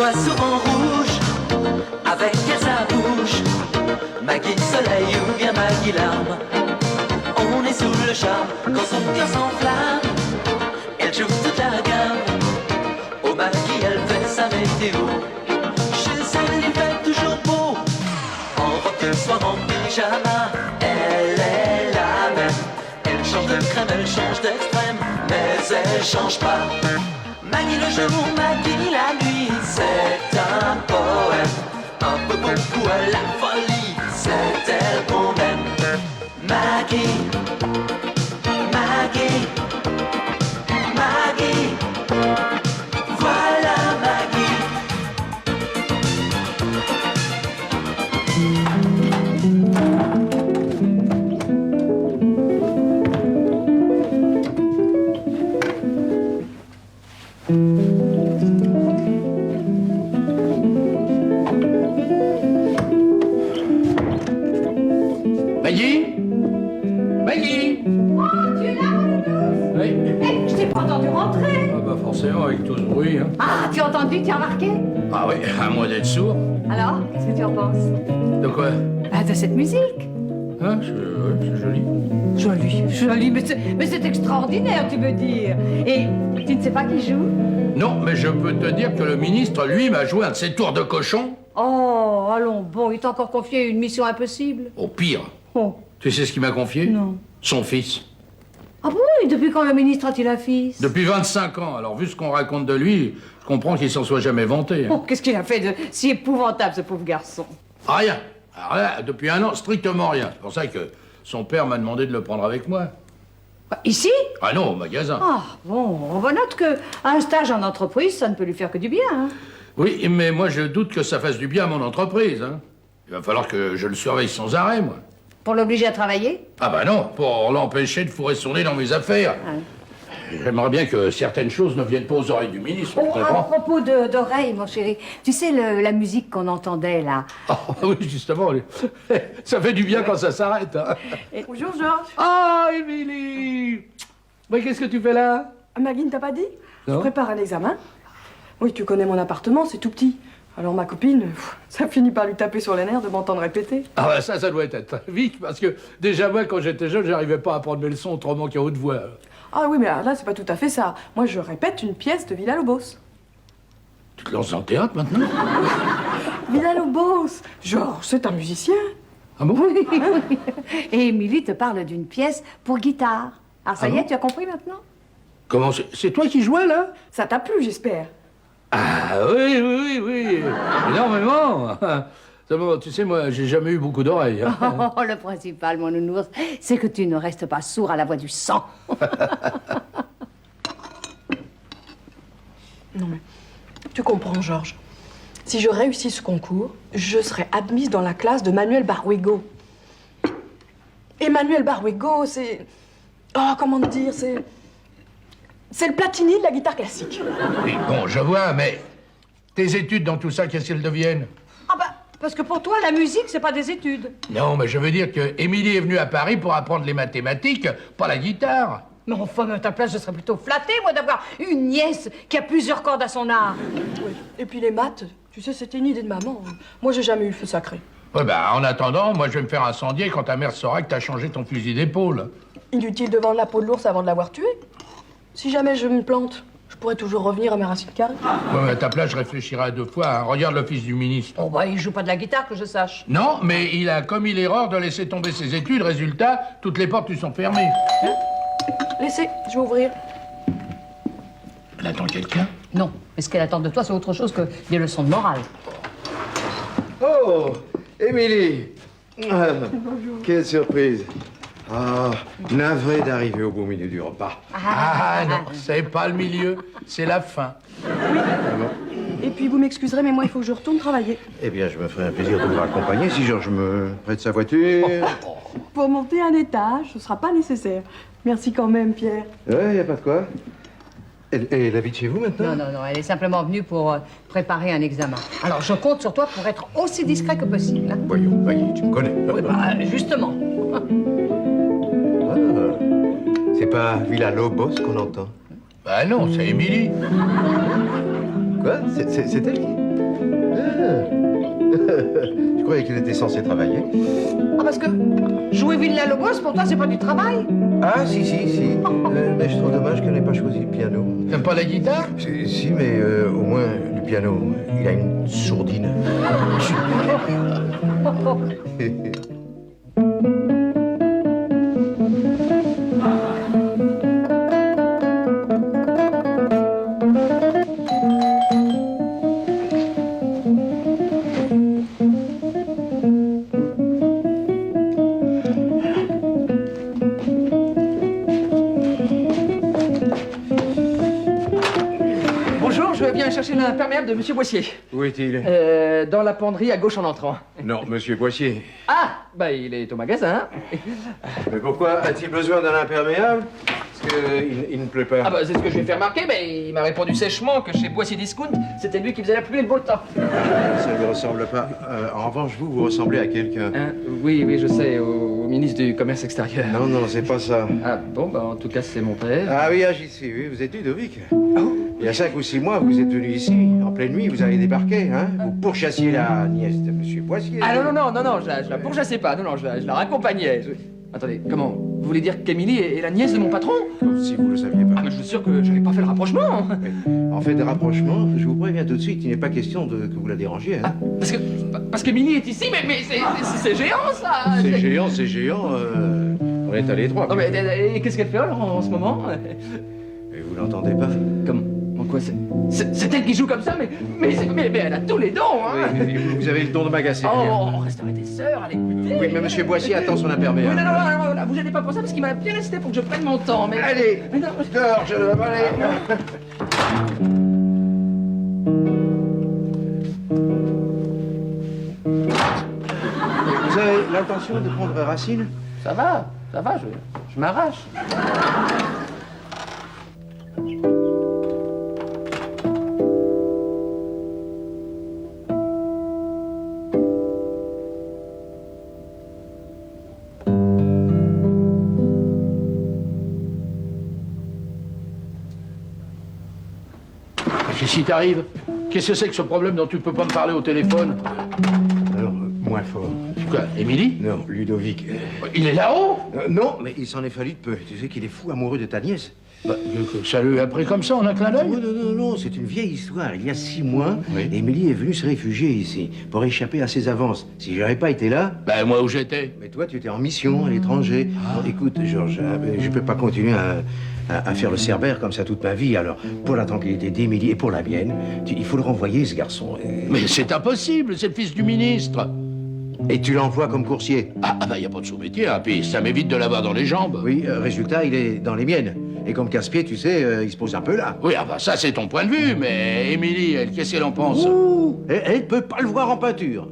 vois souvent rouge, avec sa bouche. Maggie soleil ou bien Maggie larme. On est sous le charme quand son cœur s'enflamme. Elle joue toute la gamme. Au Maggie elle fait sa météo. Chez elle il fait toujours beau. En robe soir en pyjama. Elle est la même. Elle change de crème, elle change d'extrême, mais elle change pas. Maggie le jour, Maggie la nuit, c'est un poème. Un peu beaucoup à la folie, c'est elle qu'on aime. Maggie, Maggie, Maggie, voilà Maggie. Maggie? Maggie? Oh, tu es là, Mouloudou? Oui. Eh, je t'ai pas entendu rentrer. Ah bah forcément, avec tout ce bruit. Hein. Ah, tu as entendu, tu as remarqué? Ah oui, à moins d'être sourd. Alors, qu'est-ce que tu en penses? De quoi? Ah, de cette musique. Hein, c'est joli. Joli, mais c'est extraordinaire, tu veux dire. Et tu ne sais pas qui joue? Non, mais je peux te dire que le ministre, lui, m'a joué un de ses tours de cochon. Oh, allons, bon, il t'a encore confié une mission impossible. Au pire. Oh, Tu sais ce qu'il m'a confié? non. Son fils. Ah bon, et depuis quand le ministre a-t-il un fils? Depuis 25 ans. Alors, vu ce qu'on raconte de lui, je comprends qu'il s'en soit jamais vanté. Oh, Hein. qu'est-ce qu'il a fait de si épouvantable, ce pauvre garçon? Rien. Alors là, depuis un an, strictement rien. C'est pour ça que son père m'a demandé de le prendre avec moi. Ici? Ah non, au magasin. Ah, bon, on note que un stage en entreprise, ça ne peut lui faire que du bien, hein. Oui, mais moi, je doute que ça fasse du bien à mon entreprise. Hein. Il va falloir que je le surveille sans arrêt, moi. Pour l'obliger à travailler? Ah bah non, pour l'empêcher de fourrer son nez dans mes affaires. J'aimerais bien que certaines choses ne viennent pas aux oreilles du ministre, tu Oh, à comprends? propos d'oreilles, mon chéri, tu sais, la musique qu'on entendait, là. Ah oui, justement, ça fait du bien quand ça s'arrête. Hein. Bonjour Georges. Ah, Émilie! Mais qu'est-ce que tu fais là? Maggie ne t'a pas dit? Non. Je prépare un examen. Oui, tu connais mon appartement, c'est tout petit. Alors ma copine, ça finit par lui taper sur les nerfs de m'entendre répéter. Ah bah ça doit être vite, parce que déjà moi, quand j'étais jeune, j'arrivais pas à prendre mes leçons autrement qu'à haute voix. Ah oui, mais là, c'est pas tout à fait ça. Moi, je répète une pièce de Villa-Lobos. Tu te lances en théâtre maintenant? Villa-Lobos! Georges, c'est un musicien. Ah bon? Et Émilie te parle d'une pièce pour guitare. Alors ça Ah y bon est, tu as compris maintenant? Comment c'est toi qui jouais là? Ça t'a plu, j'espère. Ah oui, énormément. Seulement, tu sais, moi, j'ai jamais eu beaucoup d'oreilles. Hein. Oh, le principal, mon nounours, c'est que tu ne restes pas sourd à la voix du sang. Non mais, tu comprends, Georges. Si je réussis ce concours, je serai admise dans la classe de Manuel Baruego. Et Manuel Baruego, c'est... Oh, comment te dire, c'est le Platini de la guitare classique. Et bon, je vois, mais tes études dans tout ça, qu'est-ce qu'elles deviennent? Ah bah, parce que pour toi, la musique, c'est pas des études. Non, mais je veux dire que Émilie est venue à Paris pour apprendre les mathématiques, pas la guitare. Mais enfin, à ta place, je serais plutôt flattée, moi, d'avoir une nièce qui a plusieurs cordes à son arc. Oui. Et puis les maths, tu sais, c'était une idée de maman. Moi, j'ai jamais eu le feu sacré. Ouais, bah, en attendant, moi, je vais me faire incendier quand ta mère saura que t'as changé ton fusil d'épaule. Inutile de vendre la peau de l'ours avant de l'avoir tué. Si jamais je me plante, je pourrais toujours revenir à mes racines carrées. Ouais, mais à ta place, je réfléchirai à deux fois. Hein. Regarde le fils du ministre. Oh bah, il joue pas de la guitare, que je sache. Non, mais il a commis l'erreur de laisser tomber ses études. Résultat, toutes les portes lui sont fermées. Laissez, je vais ouvrir. Elle attend quelqu'un? Non, mais ce qu'elle attend de toi, c'est autre chose que des leçons de morale. Oh, Émilie. Quelle surprise. Ah, navré d'arriver au beau milieu du repas. Ah non, c'est pas le milieu, c'est la fin. Et puis vous m'excuserez, mais moi, il faut que je retourne travailler. Eh bien, je me ferai un plaisir de vous raccompagner si Georges me prête sa voiture. Pour monter un étage, ce sera pas nécessaire. Merci quand même, Pierre. Ouais, y a pas de quoi. Elle habite chez vous maintenant? Non, elle est simplement venue pour préparer un examen. Alors, je compte sur toi pour être aussi discret que possible. Hein. Voyons, voyez, tu me connais. Oui, bah, justement. Ah, c'est pas Villa-Lobos qu'on entend. Bah non, c'est Émilie. Quoi? C'est elle qui? Je croyais qu'il était censé travailler. Ah, parce que jouer Villa-Lobos, pour toi, c'est pas du travail? Ah, si. Mais je trouve dommage qu'elle n'ait pas choisi le piano. T'aimes pas la guitare? Si, mais au moins, le piano, il a une sourdine. Bonjour, je viens chercher l'imperméable de Monsieur Boissier. Où est-il? Dans la penderie à gauche en entrant. Non, monsieur Boissier. Ah, bah il est au magasin. Mais pourquoi a-t-il besoin d'un imperméable? Parce qu'il ne pleut pas. Ah bah c'est ce que je lui ai fait remarquer, mais il m'a répondu sèchement que chez Boissier Discount, c'était lui qui faisait la pluie et le beau temps. Ça ne lui ressemble pas. En revanche, vous ressemblez à quelqu'un. Hein? Oui, je sais, au ministre du Commerce extérieur. Non, c'est pas ça. Ah bon, bah en tout cas c'est mon père. Ah oui, j'y suis, oui, vous êtes Ludovic. Il y a 5 ou 6 mois, vous êtes venu ici, en pleine nuit, vous avez débarqué, hein? Vous pourchassiez la nièce de monsieur Boissier. Ah non, je la pourchassais pas, non, je la raccompagnais. Attendez, comment? Vous voulez dire qu'Émilie est la nièce de mon patron? Comme si vous le saviez pas. Ah mais je suis sûr que j'avais pas fait le rapprochement. En fait, de rapprochement, je vous préviens tout de suite, il n'est pas question que vous la dérangiez, hein? Parce qu'Émilie est ici, mais c'est géant ça. C'est géant, on est à l'étroit. Non mais et qu'est-ce qu'elle fait alors en ce moment? Et vous l'entendez pas? Comment? En quoi c'est elle qui joue comme ça, mais elle a tous les dons, hein. Oui, vous avez le don de m'agacer. Oh, bien. on resterait des sœurs à l'écouter. Oui, mais monsieur Boissier attend son Oui, imperméable. non, vous gênez pas pour ça parce qu'il m'a bien insisté pour que je prenne mon temps, mais... Allez, Mais non, dehors, je vais aller. Vous avez l'intention de prendre racine? ça va, je m'arrache. Qu'est-ce qui t'arrive? Qu'est-ce que c'est que ce problème dont tu peux pas me parler au téléphone? Alors, moins fort. Quoi, Émilie? Non, Ludovic. Il est là-haut? Non, mais il s'en est fallu de peu. Tu sais qu'il est fou amoureux de ta nièce. Bah, ça lui a pris comme ça en un clin d'œil? Non, c'est une vieille histoire. Il y a 6 mois, Oui. Émilie est venue se réfugier ici pour échapper à ses avances. Si j'avais pas été là, Ben, moi où j'étais. mais toi, tu étais en mission à l'étranger. Bon, écoute, Georges, je peux pas continuer à faire le cerbère comme ça toute ma vie. Alors, pour la tranquillité d'Émilie et pour la mienne, il faut le renvoyer, ce garçon. Mais c'est impossible, c'est le fils du ministre. Et tu l'envoies comme coursier. Ah bah, y a pas de sous-métier, hein, puis ça m'évite de l'avoir dans les jambes. Oui, résultat, il est dans les miennes. Et comme casse-pied, tu sais, il se pose un peu là. Oui, ah bah ça c'est ton point de vue, mais Émilie, elle, qu'est-ce qu'elle en pense? Ouh, elle peut pas le voir en peinture.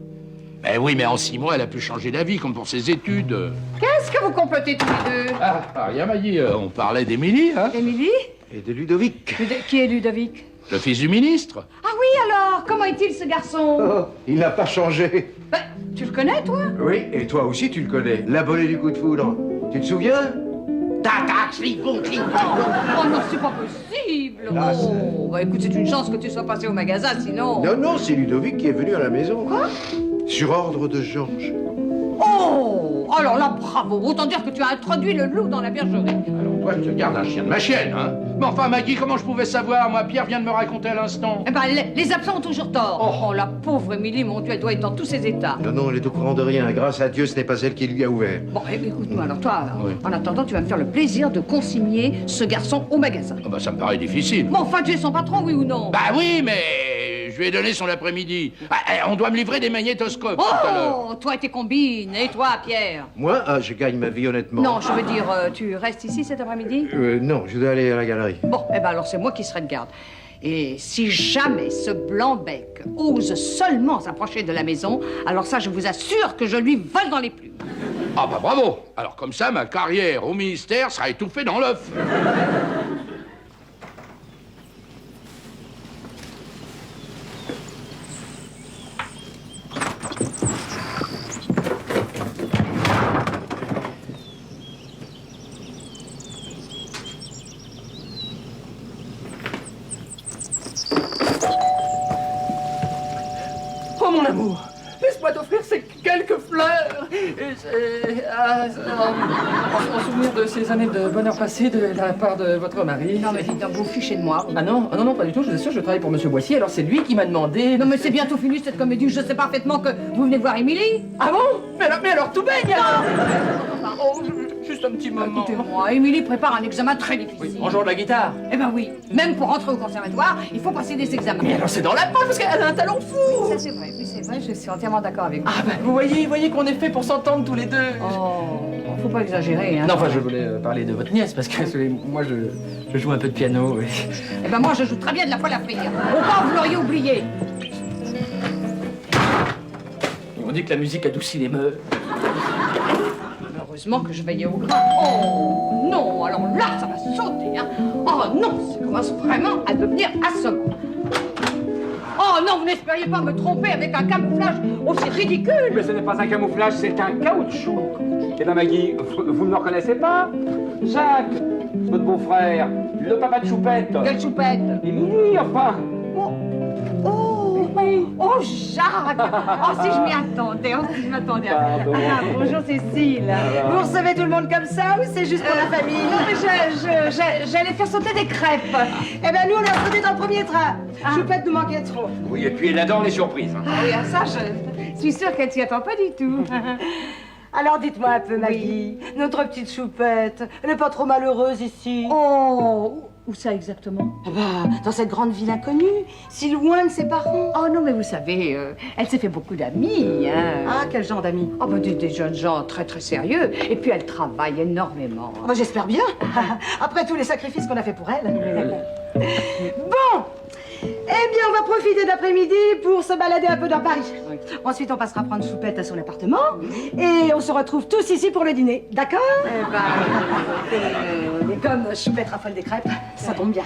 Ben oui, mais en 6 mois, elle a pu changer d'avis, comme pour ses études. Qu'est-ce que vous complotez tous les deux? Ah, rien m'a dit, on parlait d'Émilie, hein? Émilie? Et de Ludovic. Qui est Ludovic? Le fils du ministre. Ah oui, alors, comment est-il ce garçon? Oh, il n'a pas changé. Ben, tu le connais, toi? Oui, et toi aussi, tu le connais. L'abonné du coup de foudre. Tu te souviens? Oh non, c'est pas possible! Ah, Oh, bah écoute, c'est une chance que tu sois passé au magasin, sinon... Non, c'est Ludovic qui est venu à la maison. Quoi? Sur ordre de Georges. Oh! Alors là, bravo! Autant dire que tu as introduit le loup dans la bergerie. Alors toi, je te garde un chien de ma chienne, hein? Mais enfin, Maggie, comment je pouvais savoir? Moi, Pierre vient de me raconter à l'instant. Eh ben, les absents ont toujours tort. Oh, la pauvre Émilie, mon Dieu, elle doit être dans tous ses états. Non, elle est au courant de rien. Grâce à Dieu, ce n'est pas elle qui lui a ouvert. Bon, écoute-moi, alors toi, Oui. en attendant, tu vas me faire le plaisir de consigner ce garçon au magasin. Ah bah, ça me paraît difficile. Bon, enfin, tu es son patron, oui ou non? Bah oui, mais je lui ai donné son après-midi. On doit me livrer des magnétoscopes tout à l'heure. Oh, toi et tes combines. Et toi, Pierre? Moi, je gagne ma vie honnêtement. Non, je veux dire, tu restes ici cet après-midi? Non, je dois aller à la galerie. Bon, eh ben alors c'est moi qui serai de garde. Et si jamais ce blanc-bec ose seulement s'approcher de la maison, alors ça, je vous assure que je lui vole dans les plumes. Ah bah bravo. Alors comme ça, ma carrière au ministère sera étouffée dans l'œuf. Mon amour, laisse-moi t'offrir ces quelques fleurs. Et en souvenir de ces années de bonheur passé de la part de votre mari. Non, mais dites donc, vous fichez de moi. Ah non, non, pas du tout, je vous assure, je travaille pour Monsieur Boissy, alors c'est lui qui m'a demandé... Non, mais c'est bientôt fini cette comédie. Je sais parfaitement que vous venez voir Émilie. Ah bon? Mais alors tout baigne alors. Oh, juste un petit moment. Écoutez-moi, Émilie prépare un examen très Oui, difficile. en jouant de la guitare. Eh ben oui, même pour entrer au conservatoire, il faut passer des examens. Mais alors c'est dans la poche parce qu'elle a un talent fou. Ça c'est vrai, oui c'est vrai, je suis entièrement d'accord avec vous. Ah ben vous voyez qu'on est fait pour s'entendre tous les deux. Oh, faut pas exagérer, hein. Non, enfin je voulais parler de votre nièce parce que moi je joue un peu de piano. Eh ben moi je joue très bien de la folle à frire. Au pas vous l'auriez oublié. On dit que la musique adoucit les mœurs. Heureusement que je veillais au grain. Oh non, alors là ça va sauter, hein. Oh non, ça commence vraiment à devenir assommant. Oh non, vous n'espériez pas me tromper avec un camouflage aussi ridicule. Mais ce n'est pas un camouflage, c'est un caoutchouc. Eh ben Maggie, vous ne me reconnaissez pas? Jacques, votre beau-frère, le papa de Choupette. Quelle choupette. Émilie, enfin. Oh Jacques. Oh si je m'y attendais, oh si je m'attendais. Pardon. Ah, bonjour Cécile. Vous recevez tout le monde comme ça ou c'est juste pour la famille? Non mais j'allais faire sauter des crêpes. Eh ben nous on a sauté dans le premier train. Choupette nous manquait trop. Oui, et puis elle adore les surprises. Hein. Ah oui, ah, ça je suis sûre qu'elle s'y attend pas du tout. Alors dites-moi un peu Maggie, notre petite Choupette, elle n'est pas trop malheureuse ici. Oh, où ça exactement? Ah bah, dans cette grande ville inconnue, si loin de ses parents. Oh non mais vous savez, elle s'est fait beaucoup d'amis, hein. Ah, quel genre d'amis? Oh bah des jeunes gens très très sérieux. Et puis elle travaille énormément. Bah, j'espère bien, après tous les sacrifices qu'on a fait pour elle. Bon, eh bien on va profiter d'après-midi pour se balader un peu dans Paris. Ensuite on passera prendre Choupette à son appartement et on se retrouve tous ici pour le dîner, d'accord? Eh ben, Et comme Choupette raffole des crêpes, ça tombe bien.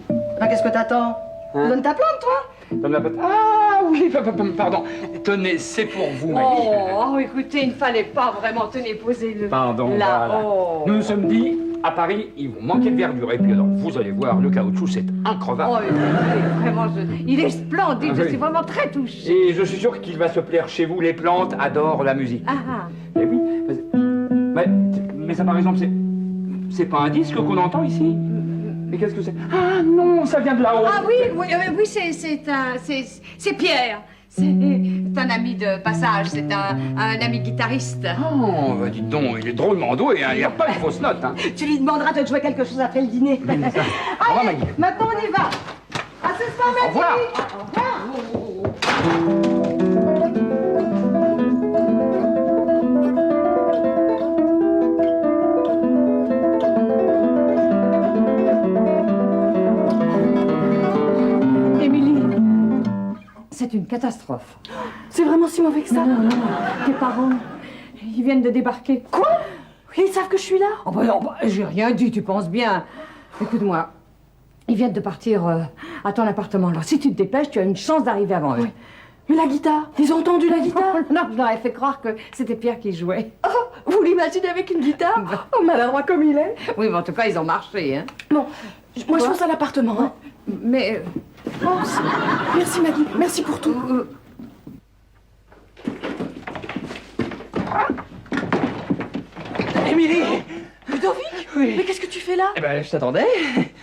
Ben, qu'est-ce que t'attends? Donne ta plante, toi? Donne la patate. Ah oui, pardon. Tenez, c'est pour vous, Maggie. oh, écoutez, il ne fallait pas vraiment tenir poser le... Pardon, là. voilà. Oh. Nous nous sommes dit, à Paris, il vous manquait de verdure. Et puis alors, vous allez voir, le caoutchouc, c'est Oh, increvable. écoutez, vraiment, il est splendide, Ah, je oui. suis vraiment très touchée. Et je suis sûr qu'il va se plaire chez vous. Les plantes adorent la musique. Ah, Eh oui. Mais ça, par exemple, c'est pas un disque qu'on entend ici? Mais qu'est-ce que c'est? Ah non, ça vient de là-haut. ah oui, c'est Pierre. C'est un ami de passage, c'est un ami guitariste. Oh, bah dites donc, il est drôlement doué, hein. Il n'y a pas de fausse note. Hein. Tu lui demanderas de te jouer quelque chose après le dîner. Au revoir, Maggie. Maintenant on y va. À ce soir, Maggie. Au revoir. Au revoir. Émilie, c'est une catastrophe. C'est vraiment si mauvais que ça? Non, tes parents, ils viennent de débarquer. Quoi? Ils savent que je suis là? Oh bah non, j'ai rien dit, tu penses bien. Écoute-moi, ils viennent de partir à ton appartement. Alors si tu te dépêches, tu as une chance d'arriver avant eux. Oui. Mais la guitare? Ils ont entendu la guitare? Non, je leur ai fait croire que c'était Pierre qui jouait. Oh, vous l'imaginez avec une guitare? Oh, maladroit comme il est. Oui, mais en tout cas, ils ont marché, hein. Bon, moi je pense à l'appartement. Hein. Mais... Merci Maggie, merci pour tout. Émilie! Ludovic? Oui. Mais qu'est-ce que tu fais là? Eh ben je t'attendais.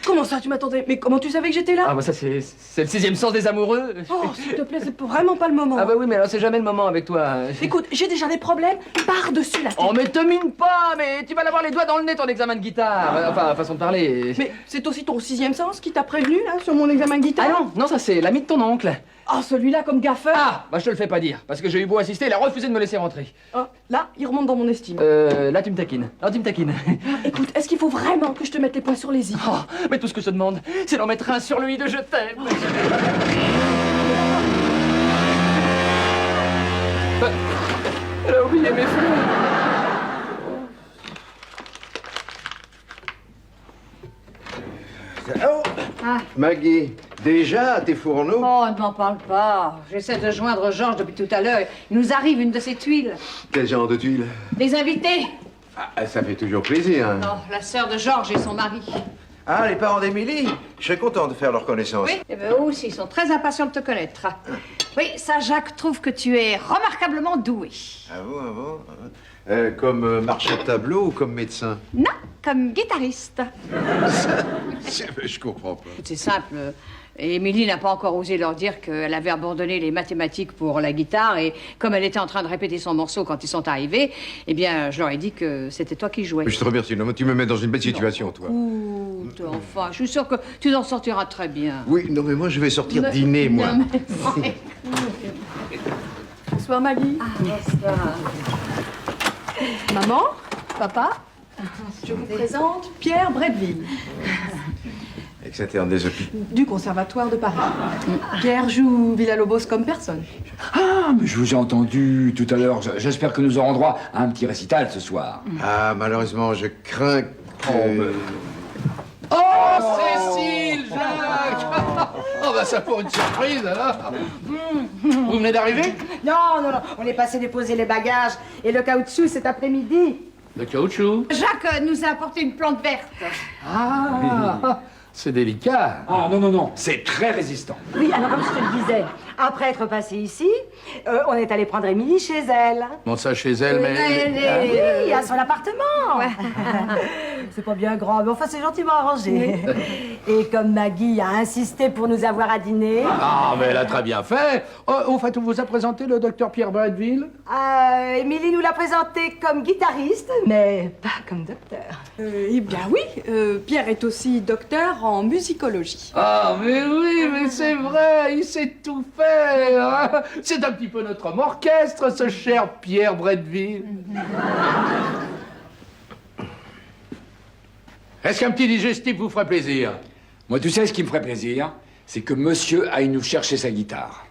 Comment ça, tu m'attendais? Mais comment tu savais que j'étais là? Ah bah ça c'est le sixième sens des amoureux. Oh, s'il te plaît, c'est vraiment pas le moment. Ah bah oui, mais alors c'est jamais le moment avec toi. Écoute, j'ai déjà des problèmes par-dessus la tête. Oh mais te mine pas, mais tu vas l'avoir les doigts dans le nez ton examen de guitare. Enfin, façon de parler. Mais c'est aussi ton sixième sens qui t'a prévenu, là, sur mon examen de Ah guitare? non, ça c'est l'ami de ton oncle. Oh, celui-là, comme gaffeur. Ah, bah je te le fais pas dire, parce que j'ai eu beau assister, il a refusé de me laisser rentrer. Oh, là, il remonte dans mon estime. Là tu me taquines. Non, tu me taquines. Écoute, est-ce qu'il faut vraiment que je te mette les points sur les i? Oh, mais tout ce que je te demande, c'est d'en mettre un sur lui de je t'aime. Elle a oublié mes fleurs. Oh, Ah. Maggie, déjà, t'es fourneau? Oh, ne m'en parle pas. J'essaie de joindre Georges depuis tout à l'heure. Il nous arrive une de ses tuiles. Quel genre de tuile? Des invités. Ah, ça fait toujours plaisir. Hein. Non, la sœur de Georges et son mari. Ah, les parents d'Émilie? Je serais content de faire leur connaissance. Oui, et bien eux aussi, ils sont très impatients de te connaître. Oui, ça, Jacques trouve que tu es remarquablement doué. Ah bon, ah bon? Comme marchand de tableau ou comme médecin? Non, comme guitariste. Je comprends pas. C'est simple. Émilie n'a pas encore osé leur dire qu'elle avait abandonné les mathématiques pour la guitare et comme elle était en train de répéter son morceau quand ils sont arrivés, eh bien, je leur ai dit que c'était toi qui jouais. Je te remercie, non, tu me mets dans une belle situation, toi. Écoute, enfin, je suis sûre que tu en sortiras très bien. Oui, non, mais moi, je vais sortir dîner, moi. Non, mais... Bonsoir Maggie. bonsoir. Maman, papa, je vous présente Pierre Bretteville, Ex-interne des hôpitaux. du Conservatoire de Paris. Pierre joue Villa-Lobos comme personne. Ah, mais je vous ai entendu tout à l'heure. J'espère que nous aurons droit à un petit récital ce soir. Ah, malheureusement, je crains que... Oh, Cécile, Jacques. Oh, bah ça pour une surprise, alors. Vous venez d'arriver? Non, non, non, on est passé déposer les bagages et le caoutchouc cet après-midi. Le caoutchouc. Jacques nous a apporté une plante verte. Ah, c'est délicat. Ah, non, non, non, c'est très résistant. Oui, alors comme je te le disais, après être passé ici, on est allé prendre Émilie chez elle. Bon, ça chez elle, mais... Oui, à son appartement. C'est pas bien grand, mais enfin c'est gentiment arrangé. Et comme Maggie a insisté pour nous avoir à dîner, Ah, mais elle a très bien fait. Oh, au fait, on vous a présenté le docteur Pierre Bretteville? Émilie nous l'a présenté comme guitariste, mais pas comme docteur. Eh bien oui, Pierre est aussi docteur en musicologie. Ah, mais oui, mais c'est vrai, il sait tout faire. Hein. C'est un petit peu notre homme orchestre, ce cher Pierre Bretteville. Est-ce qu'un petit digestif vous ferait plaisir? Moi, tu sais ce qui me ferait plaisir? C'est que monsieur aille nous chercher sa guitare.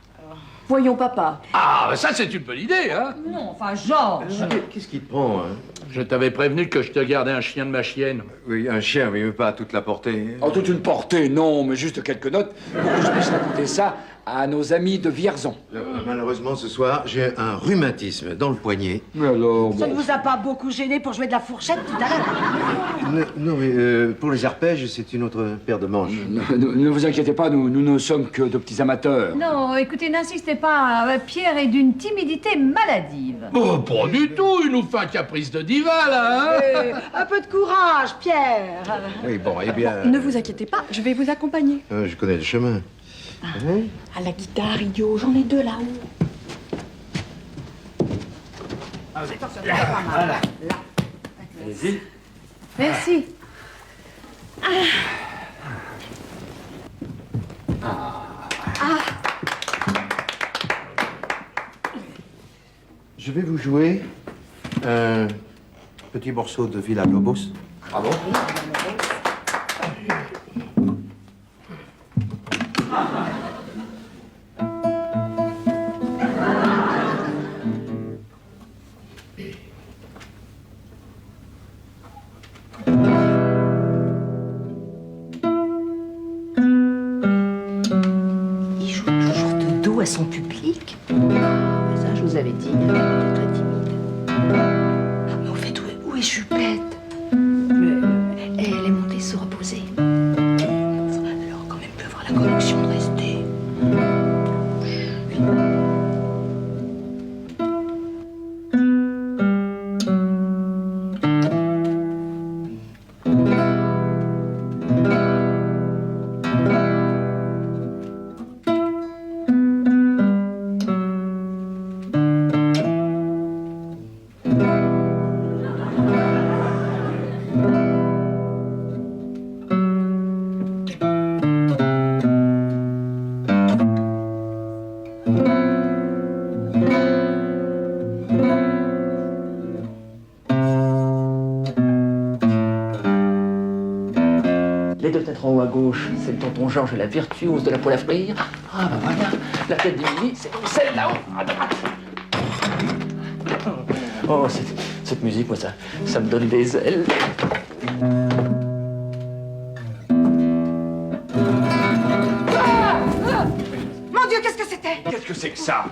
Voyons papa. Ah, ça c'est une bonne idée, hein? Non, enfin, Georges. Qu'est-ce qui te prend, hein? Je t'avais prévenu que je te gardais un chien de ma chienne. Oui, un chien, mais pas à toute la portée. En toute une portée, non, mais juste quelques notes pour que je puisse raconter ça à nos amis de Vierzon. Malheureusement, ce soir, j'ai un rhumatisme dans le poignet. Mais alors, Ça ne vous a pas beaucoup gêné pour jouer de la fourchette tout à l'heure? Non, mais pour les arpèges, c'est une autre paire de manches. ne vous inquiétez pas, nous ne sommes que de petits amateurs. Non, écoutez, n'insistez pas. Pierre est d'une timidité maladive. Oh, pas du tout, il nous fait un caprice de diva, là, hein? Un peu de courage, Pierre. Oui, bon, eh bien... Ne vous inquiétez pas, je vais vous accompagner. Je connais le chemin. À la guitare, idiot, j'en ai deux là-haut. Allez-y. Merci. Je vais vous jouer un petit morceau de Villa-Lobos. Bravo. Il joue toujours de dos à son public. Mais ça, je vous avais dit, il est très timide. Mais au fait, où est Jupette? Elle est montée se reposer. Elle aurait quand même pu avoir la conviction de rester. Les deux têtes en haut à gauche, c'est le tonton Georges, la virtuose de la poêle à frire. Ah, bah voilà, la tête d'Émilie, c'est celle là-haut, à droite. Oh, cette musique, moi, ça me donne des ailes. Mon Dieu, qu'est-ce que c'était? Qu'est-ce que c'est que ça?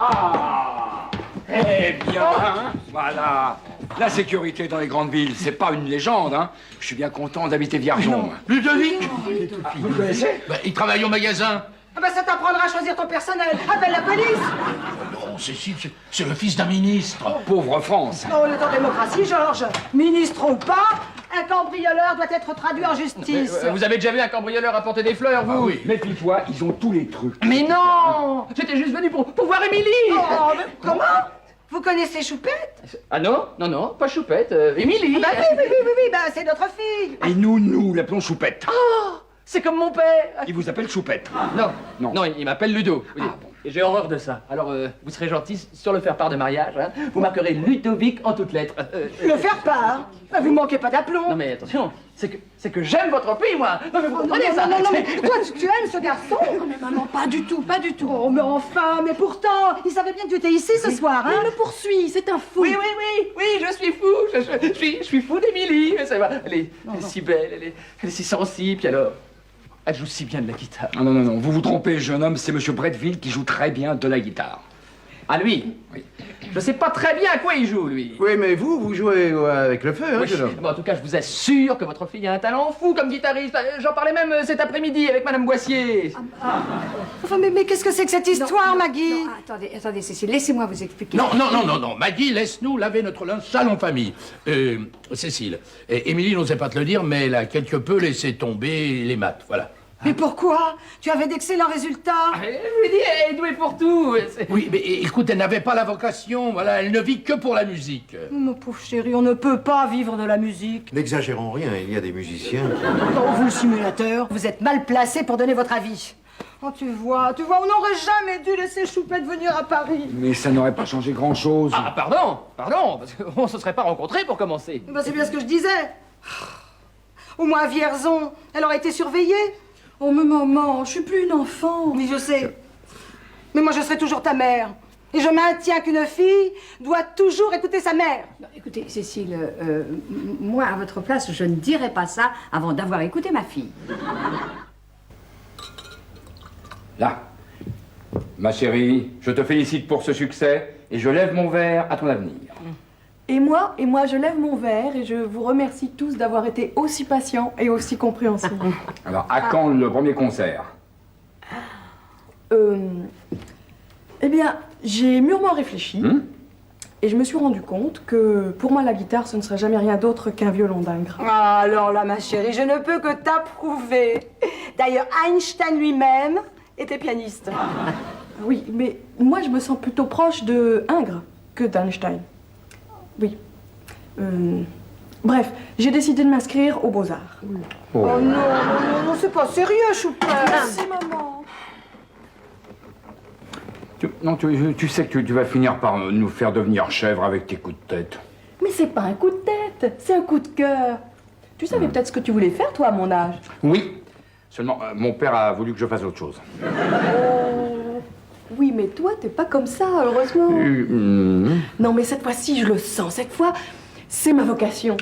Ah! Eh bien, voilà. La sécurité dans les grandes villes, c'est pas une légende, hein. Je suis bien content d'habiter Viergeon. moi. Ludovic Vous le connaissez? Il travaille au magasin. Ah bah ça t'apprendra à choisir ton personnel. Appelle la police. Non, Cécile, c'est le fils d'un ministre. Pauvre France. On est en démocratie, Georges. Ministre ou pas, un cambrioleur doit être traduit en justice. Vous avez déjà vu un cambrioleur apporter des fleurs, vous? oui. Méfie-toi, ils ont tous les trucs. Mais non! J'étais juste venu pour voir Émilie! Oh, mais comment? Vous connaissez Choupette? Ah non? Non, pas Choupette, Émilie! Bah oui, bah c'est notre fille. Et nous l'appelons Choupette. C'est comme mon père! Il vous appelle Choupette. Non, il m'appelle Ludo. Et j'ai horreur de ça. Alors, vous serez gentil sur le faire-part de mariage, hein. Vous marquerez Ludovic en toutes lettres. Le faire part. Bah, vous manquez pas d'aplomb. Non mais attention, c'est que j'aime votre fille, moi! Non mais vous comprenez ça? Non, mais toi, tu aimes ce garçon? Oh, mais maman, pas du tout, pas du tout. Oh, mais enfin, mais pourtant, il savait bien que tu étais ici ce soir, hein? Il me poursuit, c'est un fou. Oui, je suis fou. Je suis fou d'Émilie. Mais ça va. Elle est si belle, elle est si sensible, puis alors. Elle joue si bien de la guitare. Non, vous vous trompez, jeune homme, c'est monsieur Bretteville qui joue très bien de la guitare. Ah, lui? Oui. Je sais pas très bien à quoi il joue, lui. Oui, mais vous jouez avec le feu, hein, Oui. jeune homme. Bon, en tout cas, je vous assure que votre fille a un talent fou comme guitariste. J'en parlais même cet après-midi avec Madame Boissier. Enfin, mais qu'est-ce que c'est que cette histoire, Maggie? Non, attendez, Cécile, laissez-moi vous expliquer. Non, Maggie, laisse-nous laver notre linge sale en famille. Cécile, Émilie n'osait pas te le dire, mais elle a quelque peu laissé tomber les maths, voilà. Mais pourquoi? Tu avais d'excellents résultats. Je lui dis, elle est douée pour tout. Oui, mais écoute, elle n'avait pas la vocation, voilà, elle ne vit que pour la musique. Mon pauvre chéri, on ne peut pas vivre de la musique. N'exagérons rien, il y a des musiciens qui... Oh, vous, le simulateur, vous êtes mal placé pour donner votre avis. Oh, tu vois, on n'aurait jamais dû laisser Choupette venir à Paris. Mais ça n'aurait pas changé grand-chose. Ah, pardon, parce qu'on se serait pas rencontrés pour commencer. Ben, c'est bien ce que je disais. Au moins à Vierzon, elle aurait été surveillée. Oh, mais maman, je suis plus une enfant. Oui, je sais. Mais moi, je serai toujours ta mère. Et je maintiens qu'une fille doit toujours écouter sa mère. Non, écoutez, Cécile, moi, à votre place, je ne dirais pas ça avant d'avoir écouté ma fille. Là. Ma chérie, je te félicite pour ce succès et je lève mon verre à ton avenir. Et moi, je lève mon verre et je vous remercie tous d'avoir été aussi patients et aussi compréhensifs. Alors, à quand le premier concert? Eh bien, j'ai mûrement réfléchi et je me suis rendu compte que pour moi, la guitare, ce ne serait jamais rien d'autre qu'un violon d'ingres. Ah, alors là, ma chérie, je ne peux que t'approuver. D'ailleurs, Einstein lui-même était pianiste. Oui, mais moi, je me sens plutôt proche de Ingres que d'Einstein. Oui. Bref, j'ai décidé de m'inscrire aux Beaux-Arts. Oh non, c'est pas sérieux, Choupette. Merci, maman. Tu sais que tu vas finir par nous faire devenir chèvres avec tes coups de tête. Mais c'est pas un coup de tête, c'est un coup de cœur. Tu savais peut-être ce que tu voulais faire, toi, à mon âge. Oui. Seulement, mon père a voulu que je fasse autre chose. Oui, mais toi, t'es pas comme ça, heureusement. Non, mais cette fois-ci, je le sens. Cette fois, c'est ma vocation.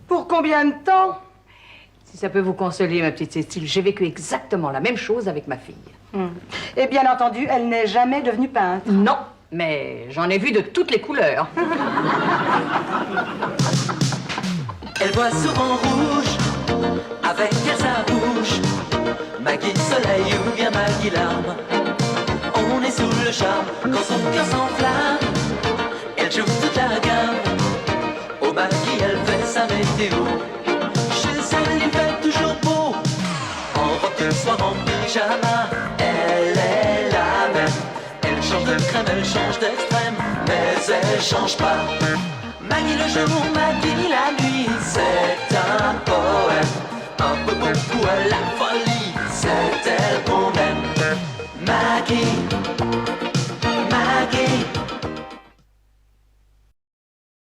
Pour combien de temps? Si ça peut vous consoler, ma petite Cécile, j'ai vécu exactement la même chose avec ma fille. Et bien entendu, elle n'est jamais devenue peintre. Non, mais j'en ai vu de toutes les couleurs. Elle voit souvent rouge avec sa bouche. Maggie soleil ou bien Maggie larme. On est sous le charme quand son cœur s'enflamme. Elle joue toute la gamme. Au Maggie elle fait sa météo. Chez elle il fait toujours beau. En robe de soir, en pyjama. Elle est la même. Elle change de crème, elle change d'extrême. Mais elle change pas. Maggie le jour, Maggie la nuit. C'est un poème. Un peu beaucoup à la folie. C'est elle qu'on